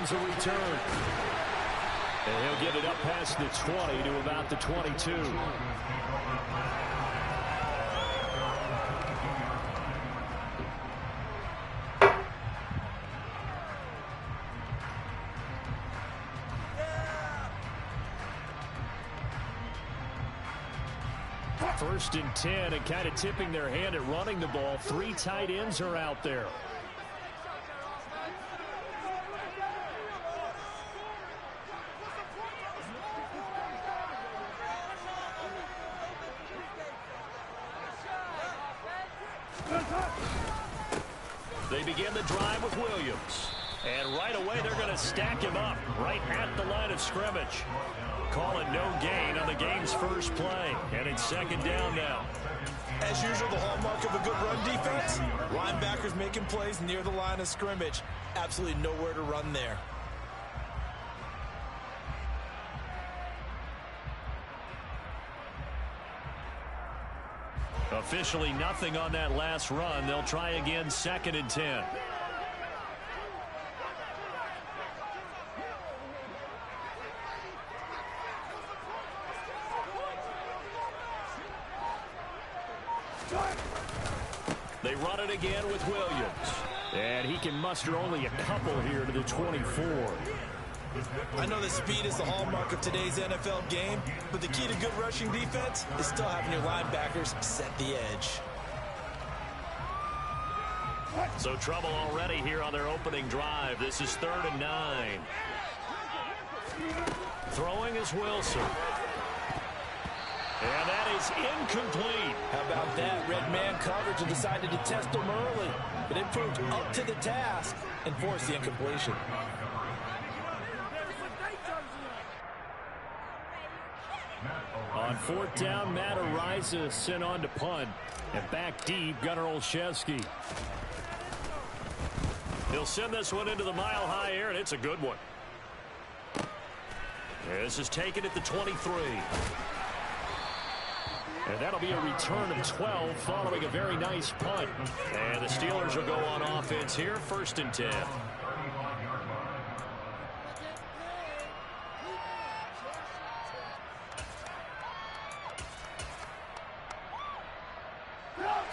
comes a return. And he'll get it up past the 20 to about the 22. First and 10, and kind of tipping their hand at running the ball. 3 tight ends are out there. They begin the drive with Williams. And right away, they're going to stack him up right at the line of scrimmage. Calling no gain on the game's first play. And it's second down now. As usual, the hallmark of a good run defense, linebackers making plays near the line of scrimmage. Absolutely nowhere to run there. Officially nothing on that last run. They'll try again, second and 10. They run it again with Williams. And he can muster only a couple here to the 24. I know that speed is the hallmark of today's NFL game, but the key to good rushing defense is still having your linebackers set the edge. So trouble already here on their opening drive. This is 3rd and 9. Throwing is Wilson. And that is incomplete. How about that? Red man coverage and decided to test him early, but it proved up to the task and forced the incompletion. On 4th down, Matt Ariza sent on to punt. And back deep, Gunnar Olszewski. He'll send this one into the mile-high air, and it's a good one. This is taken at the 23. And that'll be a return of 12 following a very nice punt. And the Steelers will go on offense here, 1st and 10.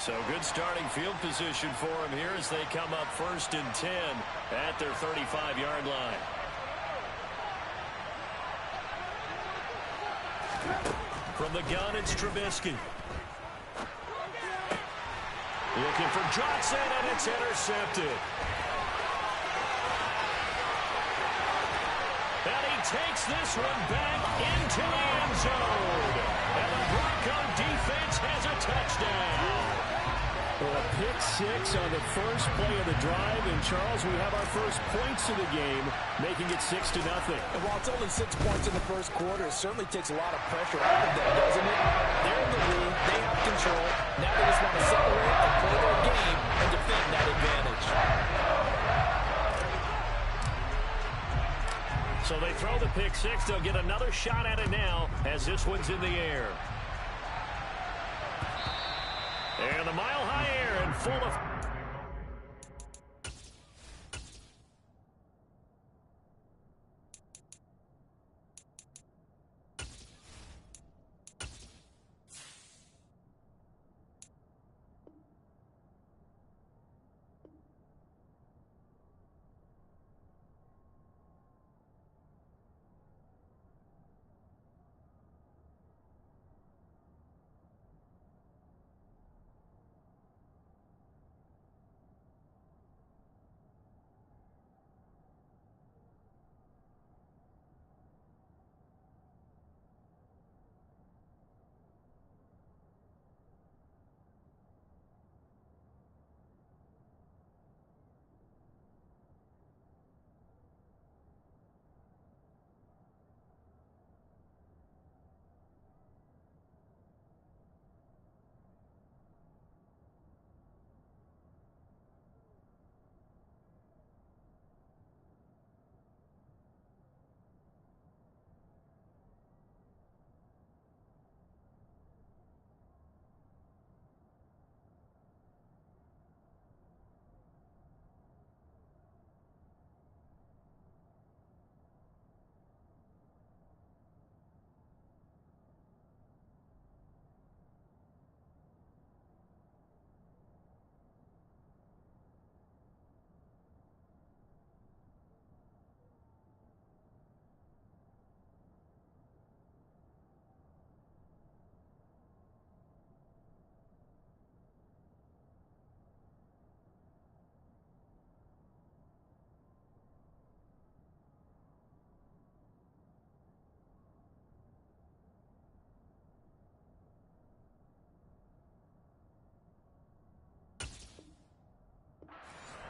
So good starting field position for him here as they come up 1st and 10 at their 35-yard line. From the gun, it's Trubisky. Looking for Johnson, and it's intercepted. And he takes this one back into the end zone. And the Bronco defense has a touchdown. Well, a pick 6 on the first play of the drive. And, Charles, we have our first points of the game, making it 6-0. And while it's only 6 points in the first quarter, it certainly takes a lot of pressure off of them, doesn't it? They're in the lead. They have control. Now they just want to separate and play their game and defend that advantage. So they throw the pick 6. They'll get another shot at it now as this one's in the air. And the mile-high air and full of...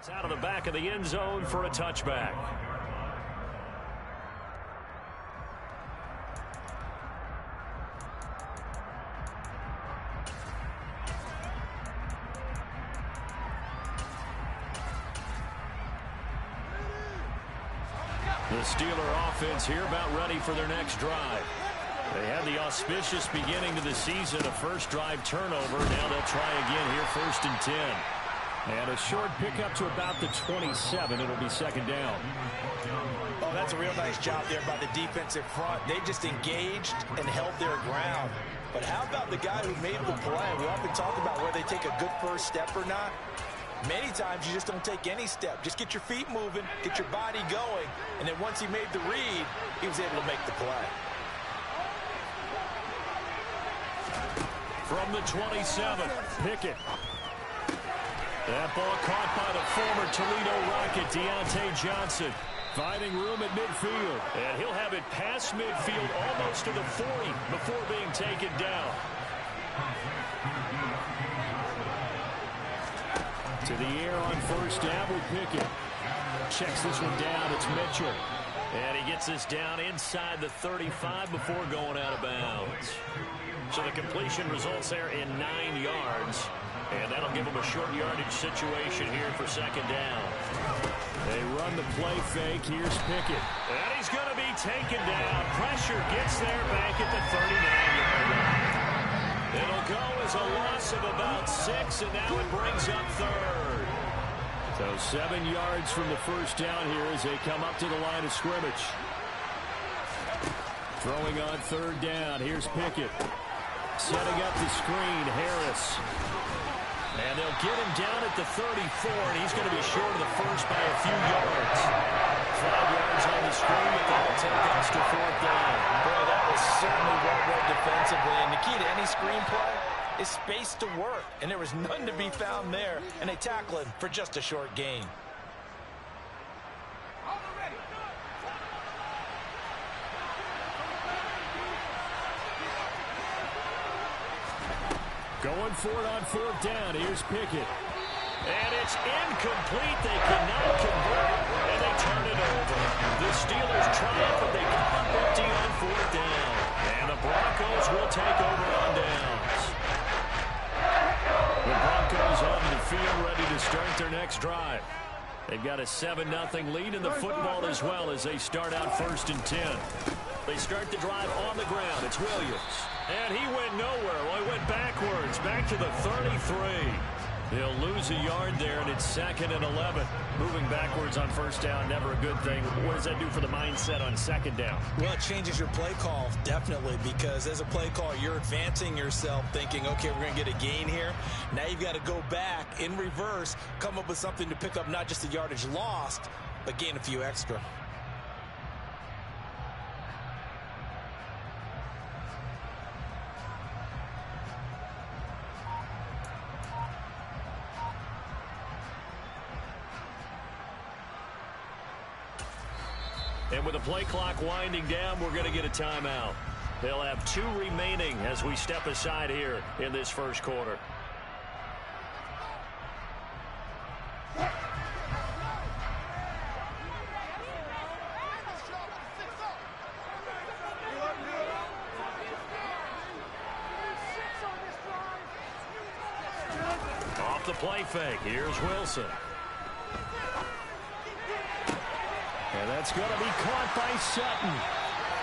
It's out of the back of the end zone for a touchback. The Steeler offense here about ready for their next drive. They had the auspicious beginning to the season, a first drive turnover. Now they'll try again here, 1st and 10. And a short pickup to about the 27. It'll be 2nd down. Oh, that's a real nice job there by the defensive front. They just engaged and held their ground. But how about the guy who made the play? We often talk about whether they take a good first step or not. Many times you just don't take any step. Just get your feet moving, get your body going, and then once he made the read, he was able to make the play. From the 27, Pickett. That ball caught by the former Toledo Rocket, Deontay Johnson. Finding room at midfield. And he'll have it past midfield almost to the 40 before being taken down. To the air on 1st down with Pickett. Checks this one down. It's Mitchell. And he gets this down inside the 35 before going out of bounds. So the completion results there in 9 yards. And that'll give them a short yardage situation here for 2nd down. They run the play fake. Here's Pickett. And he's going to be taken down. Pressure gets there back at the 39-yard line. It'll go as a loss of about 6, and now it brings up 3rd. So 7 yards from the 1st down here as they come up to the line of scrimmage. Throwing on 3rd down. Here's Pickett. Setting up the screen, Harris. And they'll get him down at the 34, and he's going to be short of the first by a few yards. 5 yards on the screen, but that'll take us to 4th down. Boy, that was certainly well read defensively. And the key to any screenplay is space to work. And there was none to be found there. And they tackle him for just a short gain. Going for it on 4th down. Here's Pickett. And it's incomplete. They cannot convert it, and they turn it over. The Steelers triumph, but they come up empty on 4th down. And the Broncos will take over on downs. The Broncos onto the field, ready to start their next drive. They've got a 7-0 lead in the football as well as they start out 1st and 10. They start the drive on the ground. It's Williams. And he went nowhere. Well, he went backwards, back to the 33. They'll lose a yard there, and it's 2nd and 11. Moving backwards on 1st down, never a good thing. What does that do for the mindset on 2nd down? Well, it changes your play call, definitely, because as a play call, you're advancing yourself thinking, okay, we're going to get a gain here. Now you've got to go back in reverse, come up with something to pick up not just the yardage lost, but gain a few extra. And with the play clock winding down, we're going to get a timeout. They'll have 2 remaining as we step aside here in this 1st quarter. Off the play fake, here's Wilson. And that's going to be caught by Sutton.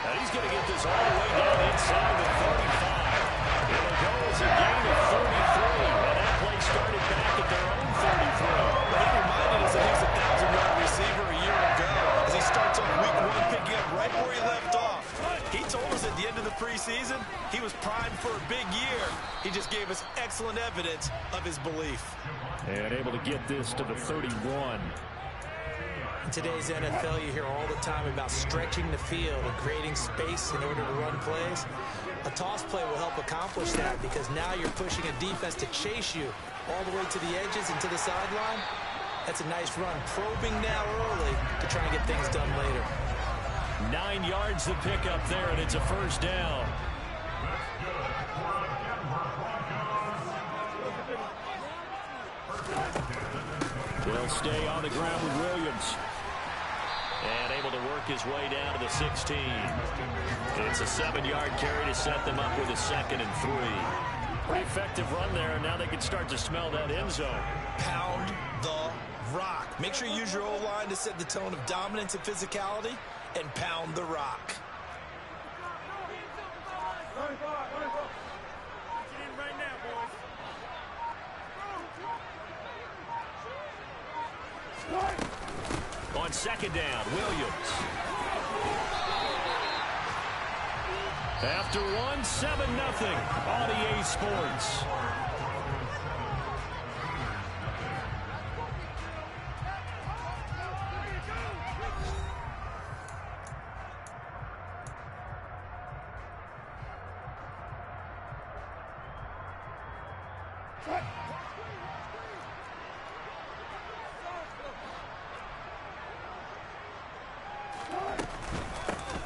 And he's going to get this all the way down inside the 35. It'll go as a gain of 33. And that play started back at their own 33. Well, he reminded us that he was a 1,000-yard receiver a year ago as he starts on week 1, picking up right where he left off. He told us at the end of the preseason he was primed for a big year. He just gave us excellent evidence of his belief. And able to get this to the 31. In today's NFL, you hear all the time about stretching the field and creating space in order to run plays. A toss play will help accomplish that because now you're pushing a defense to chase you all the way to the edges and to the sideline. That's a nice run. Probing now early to try and get things done later. 9 yards to pick up there, and it's a 1st down. They'll stay on the ground with Williams. And able to work his way down to the 16. It's a 7-yard carry to set them up with a 2nd and 3. Pretty effective run there, and now they can start to smell that end zone. Pound the rock. Make sure you use your O-line to set the tone of dominance and physicality, and pound the rock. On 2nd down, Williams. After one, 7-0 on EA Sports.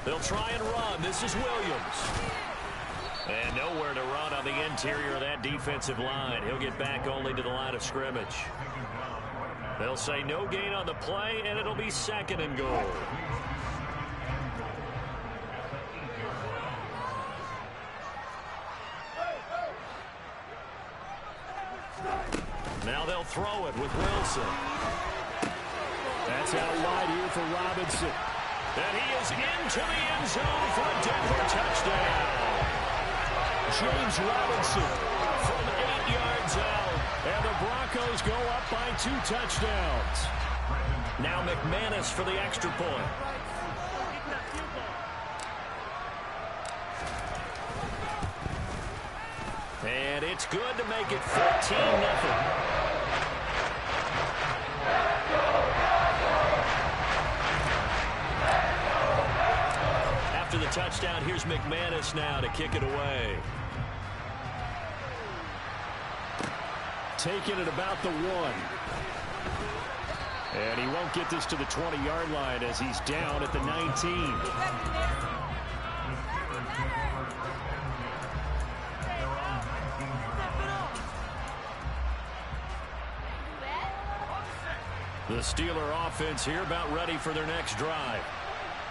They'll try and run. This is Williams. And nowhere to run on the interior of that defensive line. He'll get back only to the line of scrimmage. They'll say no gain on the play, and it'll be 2nd and goal. Now they'll throw it with Wilson. That's out wide here for Robinson. And he is into the end zone for a Denver touchdown. James Robinson from 8 yards out. And the Broncos go up by 2 touchdowns. Now McManus for the extra point. And it's good to make it 14-0. After the touchdown, here's McManus now to kick it away. Taking it about the 1. And he won't get this to the 20-yard line as he's down at the 19. The Steeler offense here about ready for their next drive.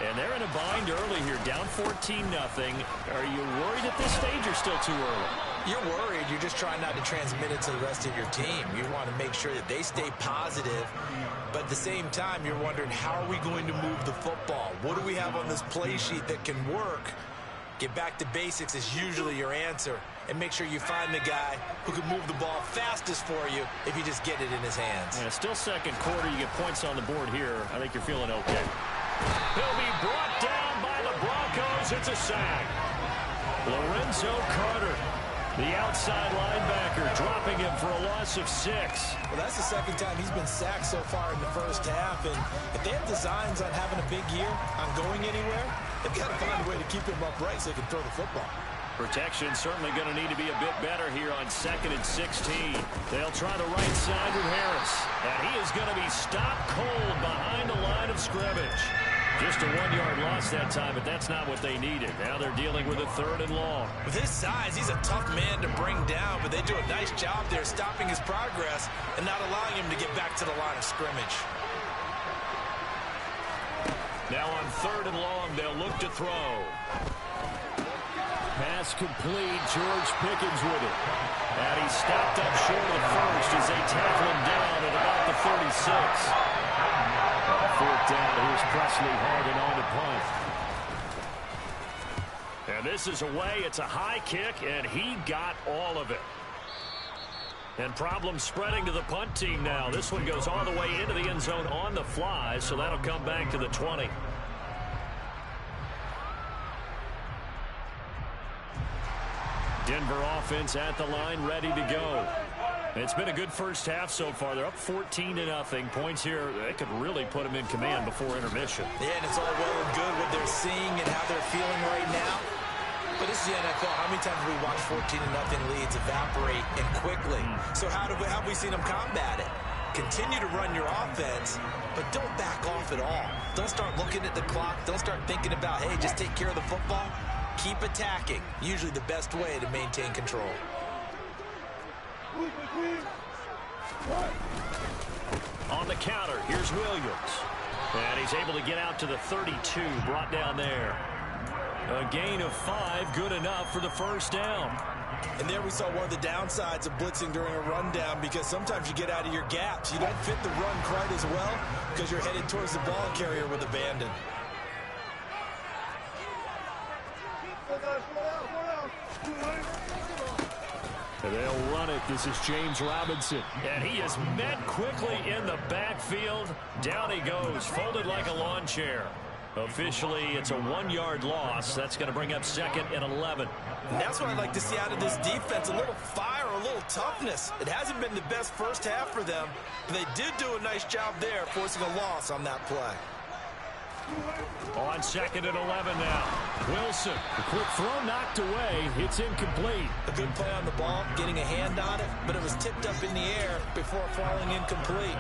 And they're in a bind early here, down 14-0. Are you worried at this stage or still too early? You're worried. You're just trying not to transmit it to the rest of your team. You want to make sure that they stay positive. But at the same time, you're wondering, how are we going to move the football? What do we have on this play sheet that can work? Get back to basics is usually your answer. And make sure you find the guy who can move the ball fastest for you if you just get it in his hands. Yeah, still 2nd quarter. You get points on the board here. I think you're feeling okay. He'll be brought down by the Broncos. It's a sack. Lorenzo Carter, the outside linebacker, dropping him for a loss of 6. Well, that's the 2nd time he's been sacked so far in the first half. And if they have designs on having a big year, on going anywhere, they've got to find a way to keep him upright so they can throw the football. Protection certainly going to need to be a bit better here on 2nd and 16. They'll try the right side with Harris. And he is going to be stopped cold behind the line of scrimmage. Just a 1-yard loss that time, but that's not what they needed. Now they're dealing with a 3rd and long. With his size, he's a tough man to bring down, but they do a nice job there stopping his progress and not allowing him to get back to the line of scrimmage. Now on 3rd and long, they'll look to throw. Pass complete. George Pickens with it. And he stopped up short of the first as they tackle him down at about the 36. 4th down. Here's Presley holding on to punt. And this is away. It's a high kick, and he got all of it. And problems spreading to the punt team now. This one goes all the way into the end zone on the fly, so that'll come back to the 20. Denver offense at the line, ready to go. It's been a good first half so far. They're up 14-0. Points here, they could really put them in command before intermission. Yeah, and it's all well and good what they're seeing and how they're feeling right now. But this is the NFL. How many times have we watched 14-0 leads evaporate and quickly? So how have we seen them combat it? Continue to run your offense, but don't back off at all. Don't start looking at the clock. Don't start thinking about, hey, just take care of the football. Keep attacking. Usually the best way to maintain control. On the counter, here's Williams. And he's able to get out to the 32, brought down there. A gain of 5, good enough for the first down. And there we saw one of the downsides of blitzing during a rundown, because sometimes you get out of your gaps. You don't fit the run quite as well because you're headed towards the ball carrier with abandon. They'll run it. This is James Robinson. And he is met quickly in the backfield. Down he goes, folded like a lawn chair. Officially, it's a 1-yard loss. That's going to bring up 2nd and 11. And that's what I'd like to see out of this defense, a little fire, a little toughness. It hasn't been the best first half for them, but they did do a nice job there, forcing a loss on that play. On 2nd and 11 now. Wilson, a quick throw knocked away. It's incomplete. A good play on the ball, getting a hand on it, but it was tipped up in the air before falling incomplete.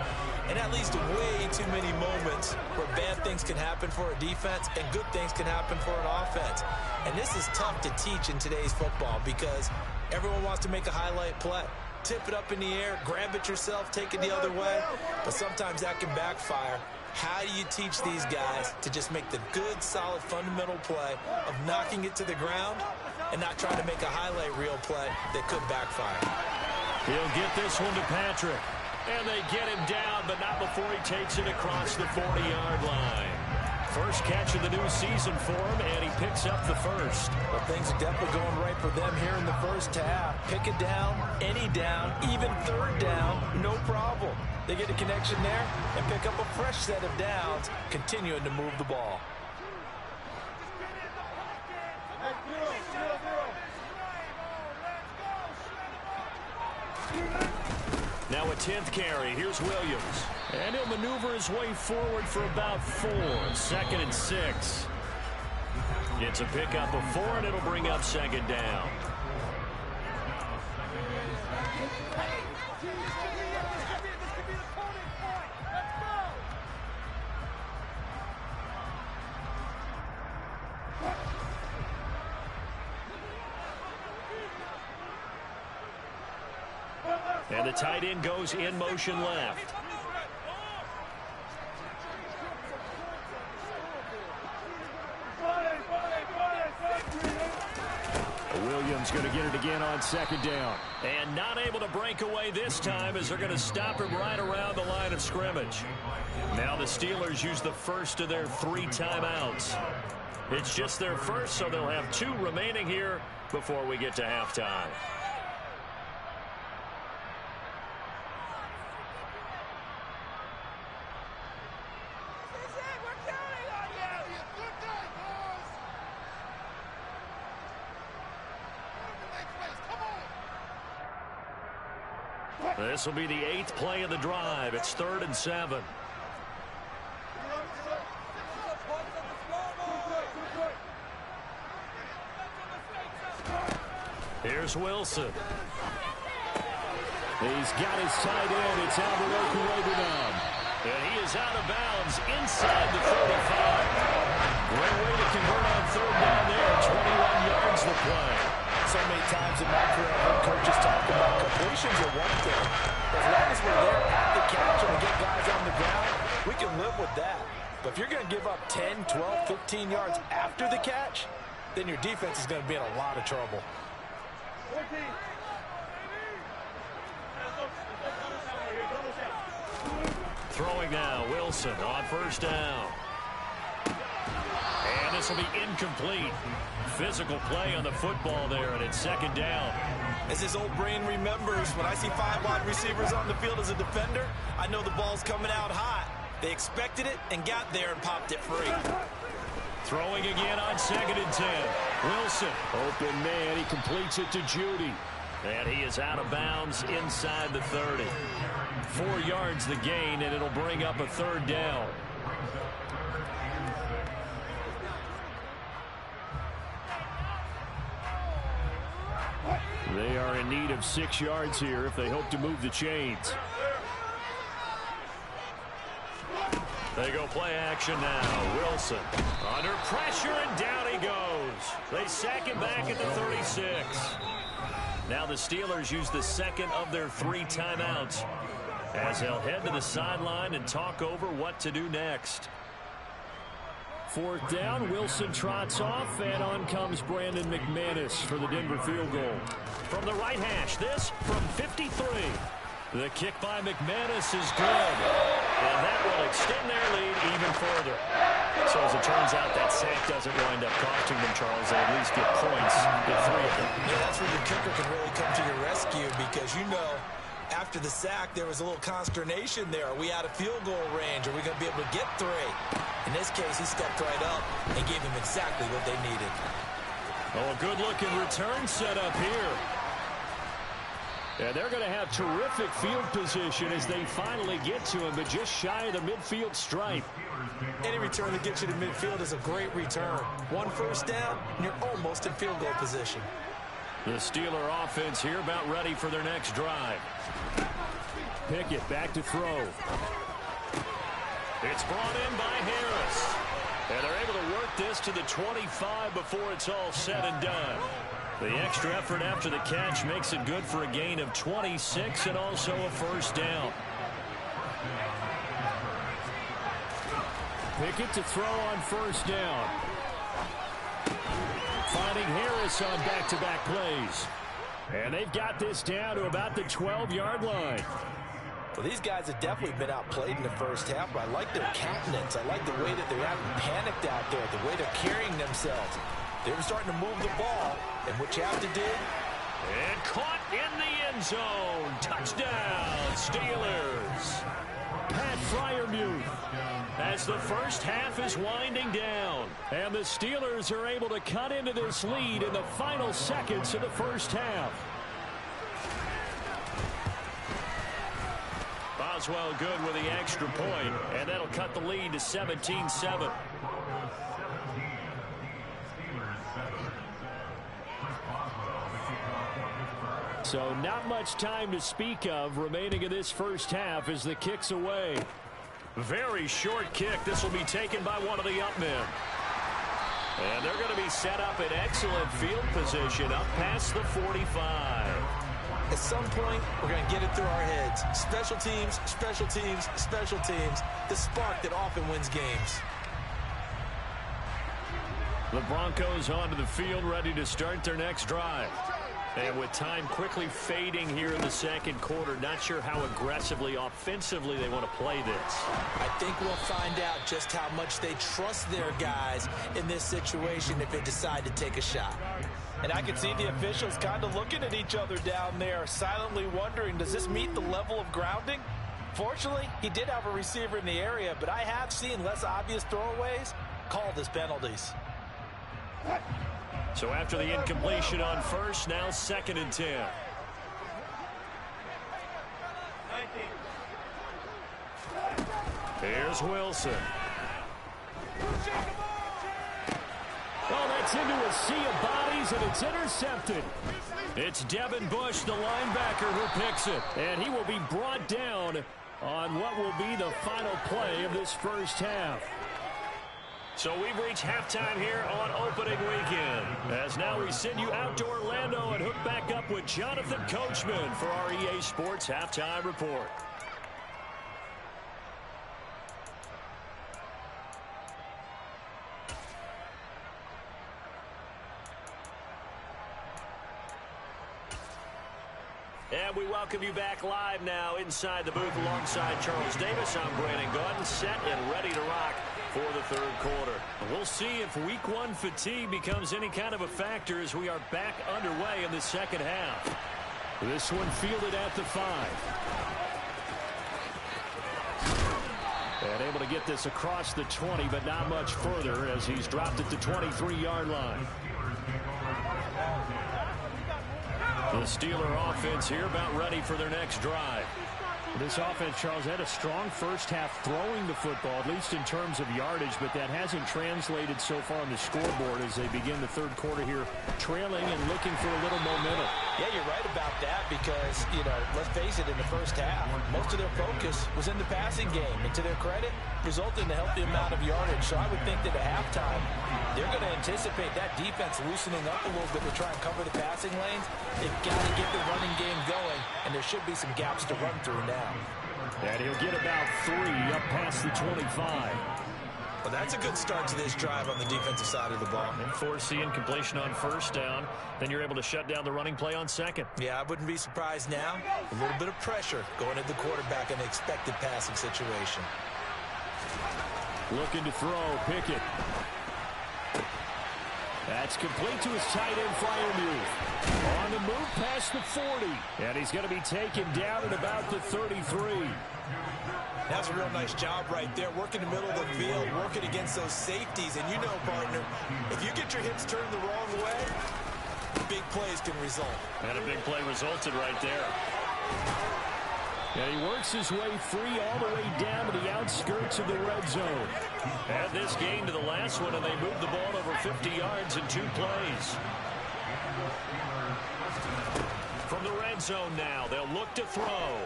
And that leads to way too many moments where bad things can happen for a defense and good things can happen for an offense. And this is tough to teach in today's football because everyone wants to make a highlight play. Tip it up in the air, grab it yourself, take it the other way. But sometimes that can backfire. How do you teach these guys to just make the good, solid, fundamental play of knocking it to the ground and not trying to make a highlight reel play that could backfire? He'll get this one to Patrick. And they get him down, but not before he takes it across the 40-yard line. First catch of the new season for him, and he picks up the first. Well, things are definitely going right for them here in the first half. Pick it down, any down, even third down, no problem. They get a connection there and pick up a fresh set of downs, continuing to move the ball. Now a 10th carry. Here's Williams. And he'll maneuver his way forward for about 4. 2nd and 6. It's a pickup of 4, and it'll bring up 2nd down. And the tight end goes in motion left. Williams going to get it again on 2nd down. And not able to break away this time as they're going to stop him right around the line of scrimmage. Now the Steelers use the first of their 3 timeouts. It's just their first, so they'll have 2 remaining here before we get to halftime. This will be the 8th play of the drive. It's 3rd and 7. Here's Wilson. He's got his tight end. It's Alvarez. And he is out of bounds inside the 35. Great way to convert on 3rd down there. 21 yards the play. So many times in my career, I've heard coaches talk about completions are one thing. As long as we're there at the catch and we get guys on the ground, we can live with that. But if you're going to give up 10, 12, 15 yards after the catch, then your defense is going to be in a lot of trouble. Throwing now, Wilson on 1st down. And this will be incomplete. Physical play on the football there, and it's 2nd down. As his old brain remembers, when I see 5 wide receivers on the field as a defender, I know the ball's coming out hot. They expected it and got there and popped it free. Throwing again on 2nd and 10. Wilson, open man, he completes it to Judy. And he is out of bounds inside the 30. 4 yards the gain, and it'll bring up a 3rd down. They are in need of 6 yards here if they hope to move the chains. They go play action now. Wilson under pressure, and down he goes. They sack him back at the 36. Now the Steelers use the 2nd of their 3 timeouts. as they'll head to the sideline and talk over what to do next. Fourth down, Wilson trots off, and on comes Brandon McManus for the Denver field goal. From the right hash, this from 53. The kick by McManus is good, and that will extend their lead even further. So as it turns out, that sack doesn't wind up costing them, Charles. They at least get points in 3 of them. Yeah, that's where your kicker can really come to your rescue, because after the sack, there was a little consternation there. Are we out of field goal range? Are we going to be able to get 3? In this case, he stepped right up and gave them exactly what they needed. Oh, a good-looking return set up here. And they're going to have terrific field position as they finally get to him, but just shy of the midfield stripe. Any return that gets you to midfield is a great return. 1 first down, and you're almost in field goal position. The Steeler offense here about ready for their next drive. Pickett back to throw. It's brought in by Harris. And they're able to work this to the 25 before it's all said and done. The extra effort after the catch makes it good for a gain of 26 and also a first down. Pickett to throw on first down. Finding Harris on back-to-back plays. And they've got this down to about the 12-yard line. Well, these guys have definitely been outplayed in the first half, but I like their countenance. I like the way that they're having panicked out there, the way they're carrying themselves. They were starting to move the ball, and what you have to do? And caught in the end zone. Touchdown, Steelers. Pat Freiermuth as the first half is winding down. And the Steelers are able to cut into this lead in the final seconds of the first half. Boswell good with the extra point, and that'll cut the lead to 17-7. So not much time to speak of remaining in this first half as the kick's away. Very short kick. This will be taken by one of the up men. And they're going to be set up in excellent field position up past the 45. At some point, we're going to get it through our heads. Special teams, special teams, special teams. The spark that often wins games. The Broncos onto the field, ready to start their next drive. And with time quickly fading here in the second quarter, not sure how aggressively, offensively they want to play this. I think we'll find out just how much they trust their guys in this situation if they decide to take a shot. And I can see the officials kind of looking at each other down there, silently wondering, does this meet the level of grounding? Fortunately, he did have a receiver in the area, but I have seen less obvious throwaways called as penalties. So after the incompletion on first, now 2nd and 10. Here's Wilson. Oh, that's into a sea of bodies, and it's intercepted. It's Devin Bush, the linebacker, who picks it. And he will be brought down on what will be the final play of this first half. So we've reached halftime here on opening weekend. As now we send you out to Orlando and hook back up with Jonathan Coachman for our EA Sports Halftime Report. And we welcome you back live now inside the booth alongside Charles Davis. I'm Brandon Gordon, set and ready to rock for the third quarter. We'll see if week one fatigue becomes any kind of a factor as we are back underway in the second half. This one fielded at the 5. And able to get this across the 20, but not much further as he's dropped at the 23-yard line. The Steeler offense here about ready for their next drive. This offense, Charles, had a strong first half throwing the football, at least in terms of yardage, but that hasn't translated so far on the scoreboard as they begin the third quarter here, trailing and looking for a little momentum. Yeah, you're right about that because, let's face it, in the first half, most of their focus was in the passing game. And to their credit, resulted in a healthy amount of yardage. So I would think that at halftime, they're going to anticipate that defense loosening up a little bit to try and cover the passing lanes. They've got to get the running game going, and there should be some gaps to run through now. And he'll get about 3 up past the 25. Well, that's a good start to this drive on the defensive side of the ball. And foreseeing completion on first down, then you're able to shut down the running play on second. Yeah, I wouldn't be surprised now. A little bit of pressure going at the quarterback in an expected passing situation. Looking to throw, Pickett. That's complete to his tight end, Freiermuth. On the move past the 40. And he's going to be taken down at about the 33. That's a real nice job right there, working the middle of the field, working against those safeties. And you know, partner, if you get your hips turned the wrong way, big plays can result. And a big play resulted right there. And he works his way free all the way down to the outskirts of the red zone. Add this game to the last one, and they moved the ball over 50 yards in 2 plays. From the red zone now, they'll look to throw.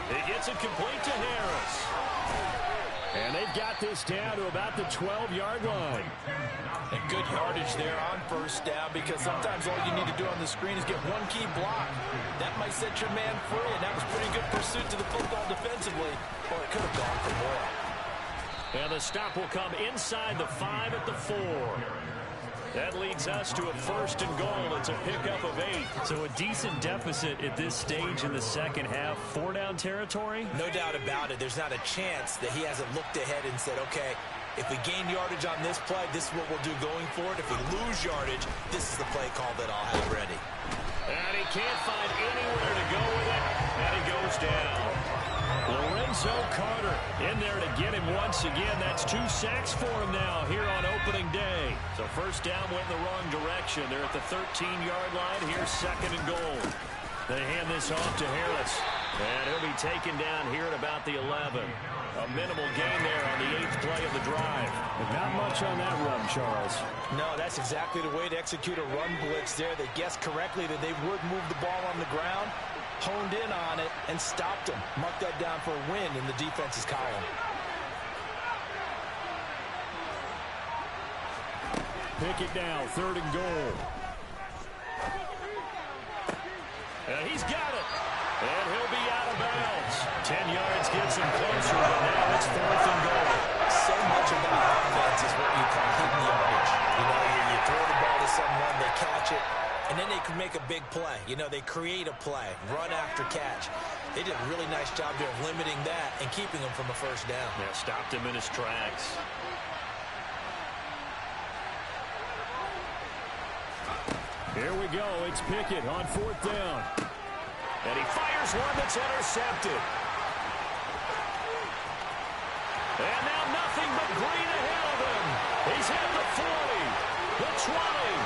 He gets it complete to Harris. And they've got this down to about the 12-yard line. And good yardage there on first down, because sometimes all you need to do on the screen is get one key block. That might set your man free, and that was pretty good pursuit to the football defensively. Or it could have gone for more. And the stop will come inside the 5 at the 4. That leads us to a 1st and goal. It's a pickup of 8. So a decent deficit at this stage in the second half. 4-down territory? No doubt about it. There's not a chance that he hasn't looked ahead and said, okay, if we gain yardage on this play, this is what we'll do going forward. If we lose yardage, this is the play call that I'll have ready. And he can't find anywhere to go with it. And he goes down. Lorenzo Carter in there to get him once again. That's 2 sacks for him now here on opening day. So first down went in the wrong direction. They're at the 13-yard line. Here's 2nd and goal. They hand this off to Harris. And he'll be taken down here at about the 11. A minimal gain there on the 8th play of the drive. But not much on that run, Charles. No, that's exactly the way to execute a run blitz there. They guessed correctly that they would move the ball on the ground, honed in on it, and stopped them. Marked that down for a win in the defense's column. Pick it down, 3rd and goal. And he's got it. And he'll be out of bounds. 10 yards gets him closer, but now it's 4th and goal. So much of that offense is what you call hidden yardage. You know, you throw the ball to someone, they catch it, and then they can make a big play. You know, they create a play, run after catch. They did a really nice job there of limiting that and keeping him from a first down. Yeah, stopped him in his tracks. Here we go. It's Pickett on 4th down. And he fires one that's intercepted. And now nothing but green ahead of him. He's at the 40, the 20.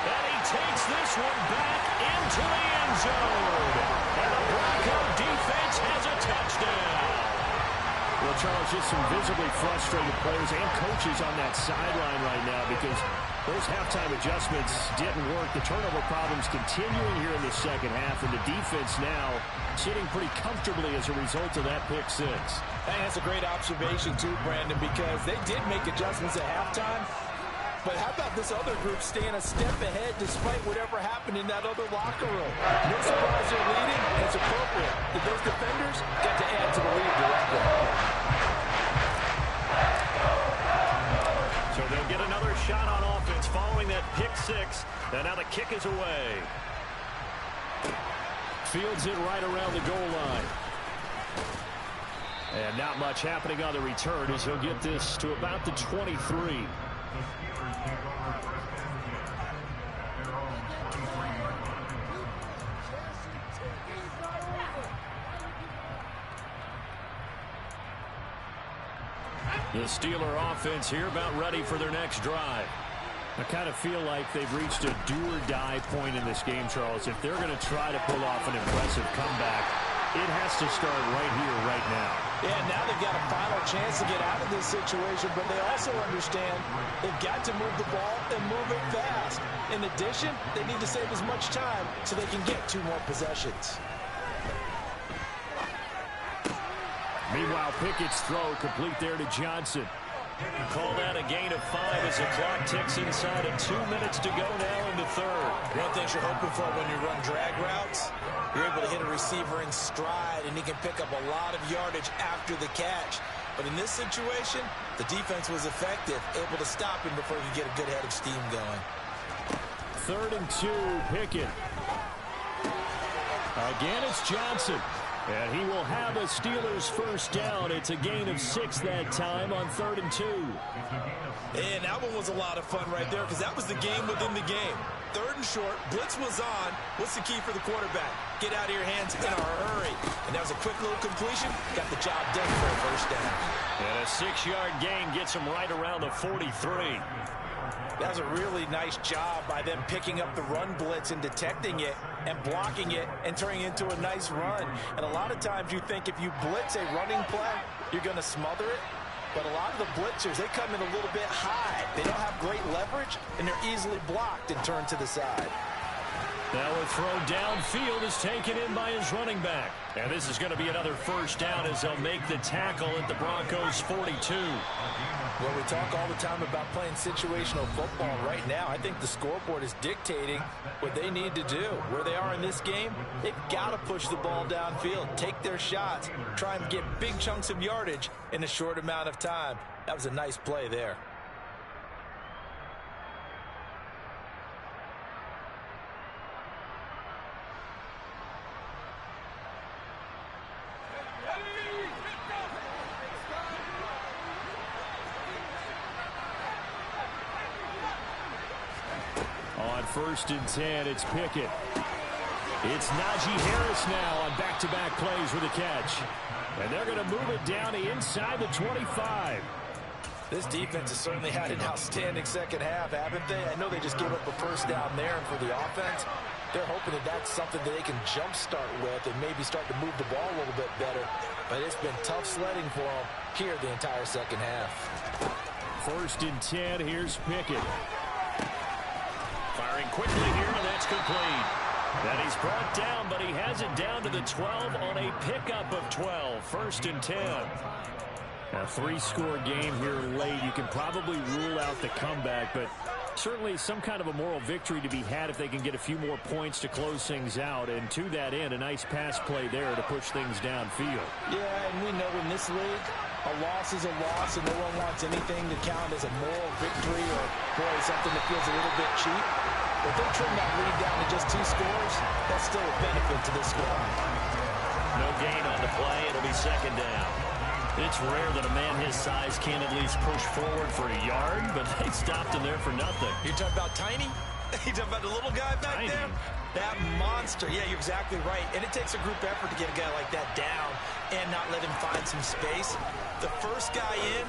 And he takes this one back into the end zone. And the Bronco defense has a touchdown. Well, Charles, just some visibly frustrated players and coaches on that sideline right now because those halftime adjustments didn't work. The turnover problems continuing here in the second half, and the defense now sitting pretty comfortably as a result of that pick 6. And that's a great observation, too, Brandon, because they did make adjustments at halftime. But how about this other group staying a step ahead despite whatever happened in that other locker room? No surprise they're leading, and it's appropriate that those defenders got to add to the lead directly. So they'll get another shot on offense following that pick 6. And now the kick is away. Fields it right around the goal line. And not much happening on the return as he'll get this to about the 23. The Steeler offense here about ready for their next drive. I kind of feel like they've reached a do-or-die point in this game, Charles. If they're going to try to pull off an impressive comeback, it has to start right here, right now. Yeah, now they've got a final chance to get out of this situation, but they also understand they've got to move the ball and move it fast. In addition, they need to save as much time so they can get 2 more possessions. Meanwhile, Pickett's throw complete there to Johnson. Call that a gain of 5 as the clock ticks inside of 2 minutes to go now in the 3rd. One thing you're hoping for when you run drag routes, You're able to hit a receiver in stride, and he can pick up a lot of yardage after the catch. But in this situation, the defense was effective, able to stop him before he could get a good head of steam going. 3rd and 2, Pickett. Again, it's Johnson. And he will have a Steelers first down. It's a gain of 6 that time on 3rd and 2. And that one was a lot of fun right there because that was the game within the game. 3rd and short, blitz was on. What's the key for the quarterback? Get out of your hands in a hurry. And that was a quick little completion. Got the job done for a first down. And a 6-yard gain gets him right around the 43. That was a really nice job by them picking up the run blitz and detecting it and blocking it and turning it into a nice run. And a lot of times you think if you blitz a running play, you're going to smother it. But a lot of the blitzers, they come in a little bit high. They don't have great leverage, and they're easily blocked and turned to the side. Now a throw downfield is taken in by his running back. And this is going to be another first down as they'll make the tackle at the Broncos' 42. Well, we talk all the time about playing situational football. Right now, I think the scoreboard is dictating what they need to do. Where they are in this game, they've got to push the ball downfield, take their shots, try and get big chunks of yardage in a short amount of time. That was a nice play there. On 1st and 10, it's Pickett. It's Najee Harris now on back-to-back plays with a catch. And they're going to move it down to inside the 25. This defense has certainly had an outstanding second half, haven't they? I know they just gave up a first down there, and for the offense, they're hoping that that's something that they can jumpstart with and maybe start to move the ball a little bit better. But it's been tough sledding for them here the entire second half. 1st and 10, here's Pickett. Firing quickly here, and that's complete. And he's brought down, but he has it down to the 12 on a pickup of 12. 1st and 10. A 3-score game here late. You can probably rule out the comeback, but certainly some kind of a moral victory to be had if they can get a few more points to close things out. And to that end, a nice pass play there to push things downfield. Yeah, and we know in this league, a loss is a loss, and no one wants anything to count as a moral victory or, boy, something that feels a little bit cheap. If they trim that lead down to just 2 scores, that's still a benefit to this squad. No gain on the play. It'll be 2nd down. It's rare that a man his size can't at least push forward for a yard, but they stopped him there for nothing. You're talking about Tiny? You're talking about the little guy back Tiny. there? That monster. Yeah, you're exactly right. And it takes a group effort to get a guy like that down and not let him find some space. The first guy in,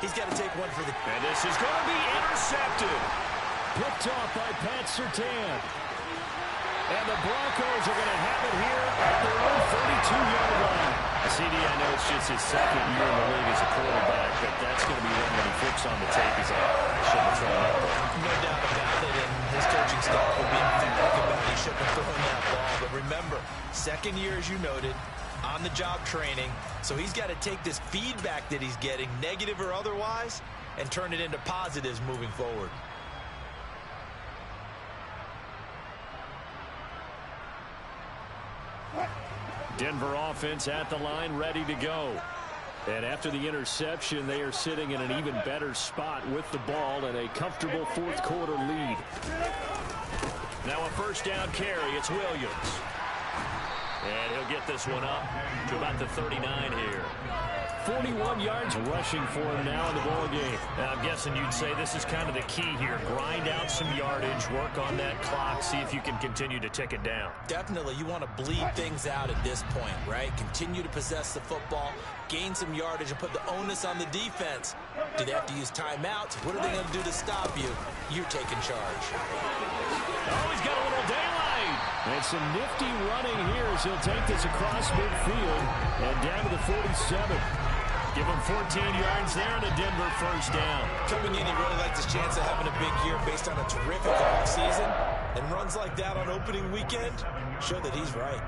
he's got to take one for the... And this is going to be intercepted. Picked off by Pat Surtain. And the Broncos are going to have it here at their own 32-yard line. CD, I know it's just his 2nd year in the league as a quarterback, but that's going to be one when he flips on the tape. He's like, I shouldn't have thrown that ball. No doubt about it, and his coaching staff will be emphatic about he shouldn't have thrown that ball. But remember, 2nd year, as you noted, on-the-job training, so he's got to take this feedback that he's getting, negative or otherwise, and turn it into positives moving forward. Denver offense at the line, ready to go. And after the interception, they are sitting in an even better spot with the ball and a comfortable 4th quarter lead. Now a 1st down carry. It's Williams. And he'll get this one up to about the 39 here. 41 yards rushing for him now in the ball game. Now, I'm guessing you'd say this is kind of the key here. Grind out some yardage, work on that clock, see if you can continue to tick it down. Definitely, you want to bleed things out at this point, right? Continue to possess the football, gain some yardage, and put the onus on the defense. Do they have to use timeouts? What are they going to do to stop you? You're taking charge. Oh, he's got a little daylight. And some nifty running here as he'll take this across midfield and down to the 47. Give him 14 yards there and a Denver first down. Coming in, he really likes his chance of having a big year based on a terrific offseason. And runs like that on opening weekend show that he's right.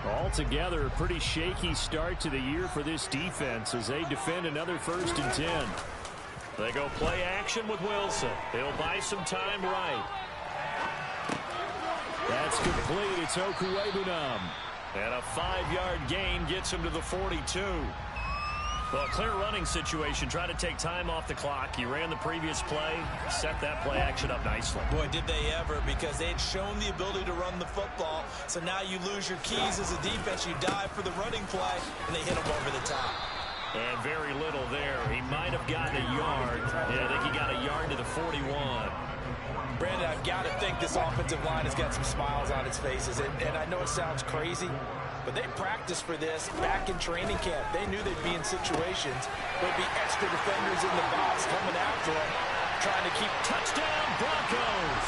Altogether, a pretty shaky start to the year for this defense as they defend another 1st and 10. They go play action with Wilson. They'll buy some time right. That's complete. It's Okuwebunam. And a 5-yard gain gets him to the 42. Well, a clear running situation. Try to take time off the clock. He ran the previous play, set that play action up nicely. Boy, did they ever, because they had shown the ability to run the football. So now you lose your keys as a defense. You dive for the running play, and they hit him over the top. And very little there. He might have gotten a yard. Yeah, I think he got a yard to the 41. Brandon, I've got to think this offensive line has got some smiles on its faces. And I know it sounds crazy, but they practiced for this back in training camp. They knew they'd be in situations. There'd be extra defenders in the box coming after them, trying to keep... Touchdown, Broncos!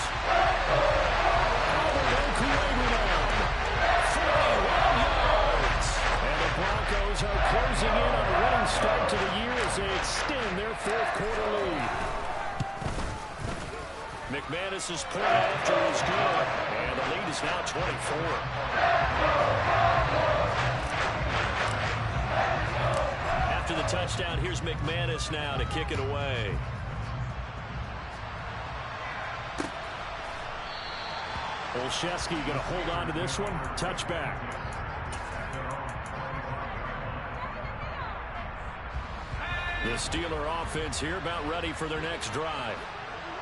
41 yards! And the Broncos are closing in on a winning start to the year as they extend their fourth-quarter lead. McManus's point after is good, and the lead is now 24. After the touchdown, here's McManus now to kick it away. Olszewski going to hold on to this one. Touchback. The Steeler offense here about ready for their next drive.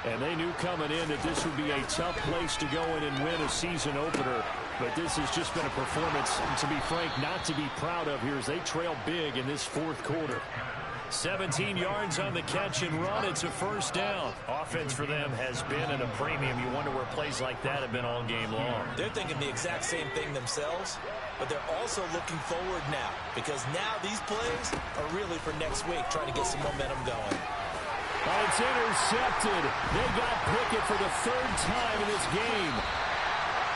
And they knew coming in that this would be a tough place to go in and win a season opener. But this has just been a performance, to be frank, not to be proud of here as they trail big in this fourth quarter. 17 yards on the catch and run. It's a first down. Offense for them has been at a premium. You wonder where plays like that have been all game long. They're thinking the exact same thing themselves, but they're also looking forward now, because now these plays are really for next week, trying to get some momentum going. Oh, it's intercepted. They got Pickett for the third time in this game.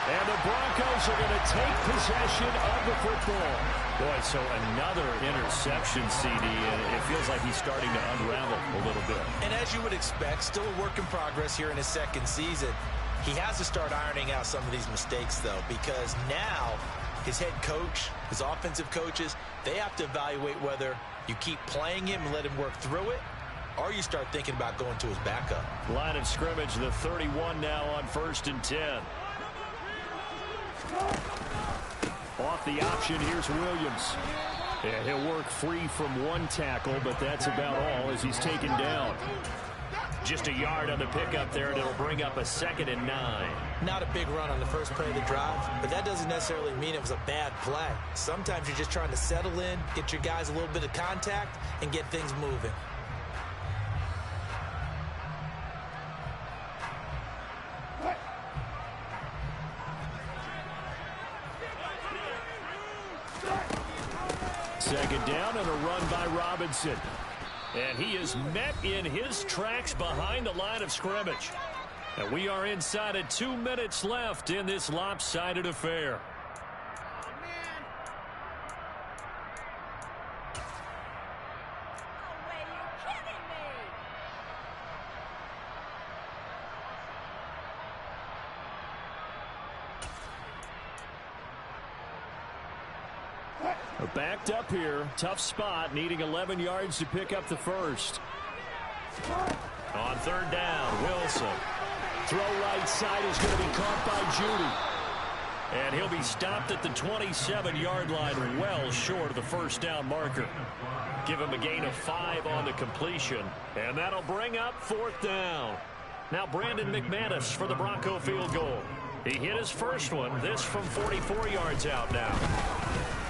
And the Broncos are going to take possession of the football. Boy, so another interception, CD, and it feels like he's starting to unravel a little bit. And as you would expect, still a work in progress here in his second season. He has to start ironing out some of these mistakes, though, because now his head coach, his offensive coaches, they have to evaluate whether you keep playing him and let him work through it, or you start thinking about going to his backup. Line of scrimmage, the 31 now on 1st and 10. Off the option, here's Williams. And he'll work free from one tackle, but that's about all as he's taken down. Just a yard on the pickup there, and it'll bring up a 2nd and 9. Not a big run on the first play of the drive, but that doesn't necessarily mean it was a bad play. Sometimes you're just trying to settle in, get your guys a little bit of contact, and get things moving. Second down and a run by Robinson. And he is met in his tracks behind the line of scrimmage. And we are inside of 2 minutes left in this lopsided affair. Backed up here, tough spot, needing 11 yards to pick up the first. On 3rd down, Wilson. Throw right side is going to be caught by Judy. And he'll be stopped at the 27-yard line, well short of the first down marker. Give him a gain of 5 on the completion, and that'll bring up 4th down. Now Brandon McManus for the Bronco field goal. He hit his first one, this from 44 yards out now.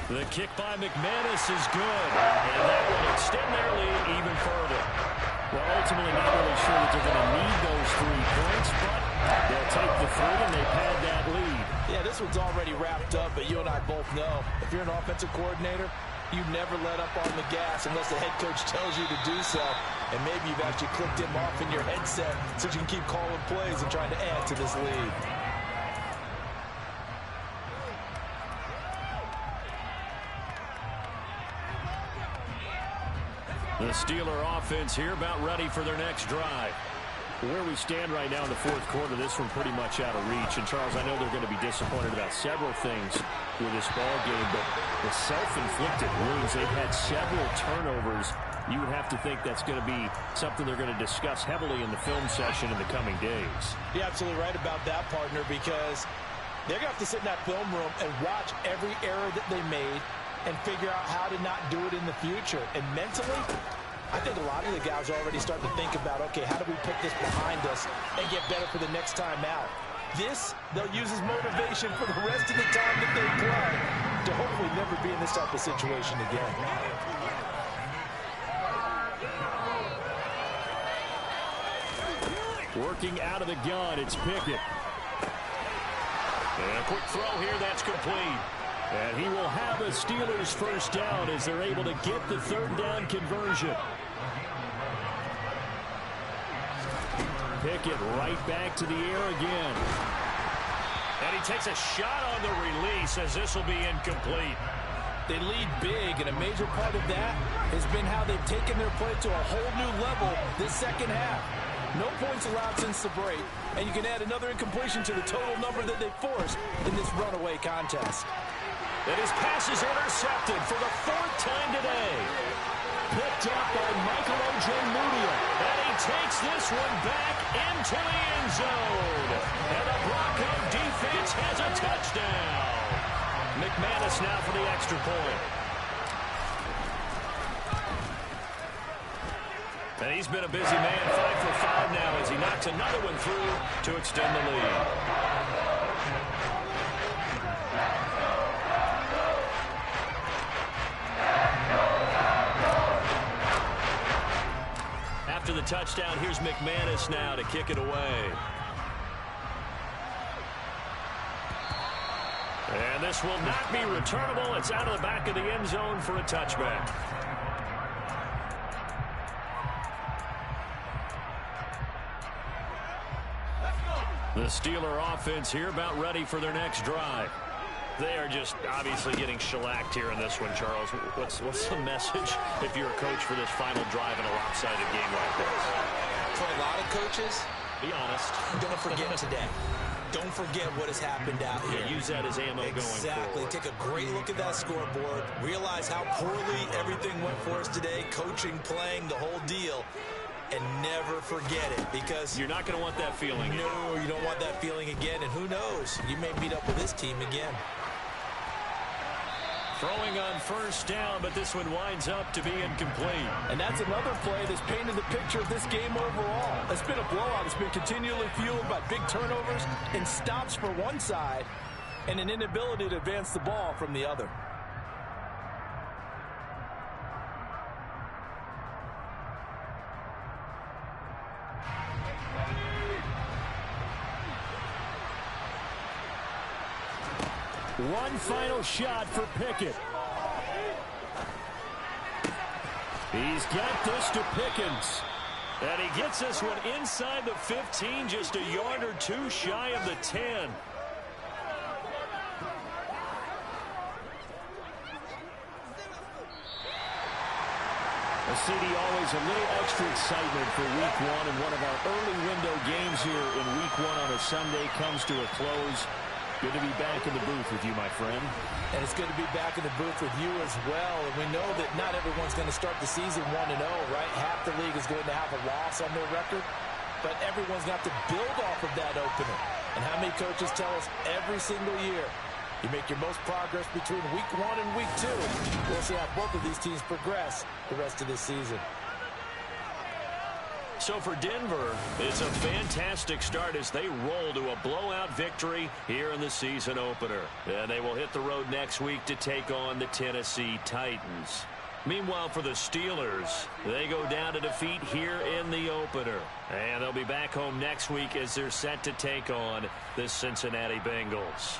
The kick by McManus is good, and that will extend their lead even further. Well, ultimately not really sure that they're going to need those 3 points, but they'll take the 3 and they pad that lead. Yeah, this one's already wrapped up, but you and I both know if you're an offensive coordinator, you never let up on the gas unless the head coach tells you to do so. And maybe you've actually clicked him off in your headset so you can keep calling plays and trying to add to this lead. The Steeler offense here about ready for their next drive. Where we stand right now in the fourth quarter, this one pretty much out of reach. And, Charles, I know they're going to be disappointed about several things with this ball game, but the self-inflicted wounds, they've had several turnovers. You would have to think that's going to be something they're going to discuss heavily in the film session in the coming days. You're absolutely right about that, partner, because They're going to have to sit in that film room and watch every error that they made and figure out how to not do it in the future. And mentally, I think a lot of the guys are already starting to think about, okay, how do we put this behind us and get better for the next time out? This, they'll use as motivation for the rest of the time that they play to hopefully never be in this type of situation again. Working out of the gun, it's Pickett. And a quick throw here, that's complete. And he will have a Steelers first down as they're able to get the third down conversion. Pickett right back to the air again. And he takes a shot on the release as this will be incomplete. They lead big, and a major part of that has been how they've taken their play to a whole new level this second half. No points allowed since the break, and you can add another incompletion to the total number that they forced in this runaway contest. And his pass is intercepted for the fourth time today. Picked up by Michael Ojemudia. And he takes this one back into the end zone. And the Bronco defense has a touchdown. McManus now for the extra point. And he's been a busy man, 5 for 5 now as he knocks another one through to extend the lead. After the touchdown, here's McManus now to kick it away. And this will not be returnable. It's out of the back of the end zone for a touchback. The Steeler offense here about ready for their next drive. They are just obviously getting shellacked here in this one, Charles. What's the message if you're a coach for this final drive in a lopsided game like this? For a lot of coaches, be honest. Don't forget today. Don't forget what has happened out here. Yeah, use that as ammo going forward. Exactly. Take a great look at that scoreboard. Realize how poorly everything went for us today. Coaching, playing, the whole deal. And never forget it, because you're not going to want that feeling. No, you don't want that feeling again. And who knows? You may meet up with this team again. Throwing on first down, but this one winds up to be incomplete. And that's another play that's painted the picture of this game overall. It's been a blowout. It's been continually fueled by big turnovers and stops for one side and an inability to advance the ball from the other. One final shot for Pickett. He's got this to Pickens. And he gets this one inside the 15, just a yard or two shy of the 10. CD, always a little extra excitement for week one, and one of our early window games here in week one on a Sunday comes to a close. Good to be back in the booth with you, my friend. And it's good to be back in the booth with you as well. And we know that not everyone's going to start the season 1-0, right? Half the league is going to have a loss on their record. But everyone's got to build off of that opener. And how many coaches tell us every single year, you make your most progress between week 1 and week 2. We'll see how both of these teams progress the rest of this season. So for Denver, it's a fantastic start as they roll to a blowout victory here in the season opener. And they will hit the road next week to take on the Tennessee Titans. Meanwhile, for the Steelers, they go down to defeat here in the opener. And they'll be back home next week as they're set to take on the Cincinnati Bengals.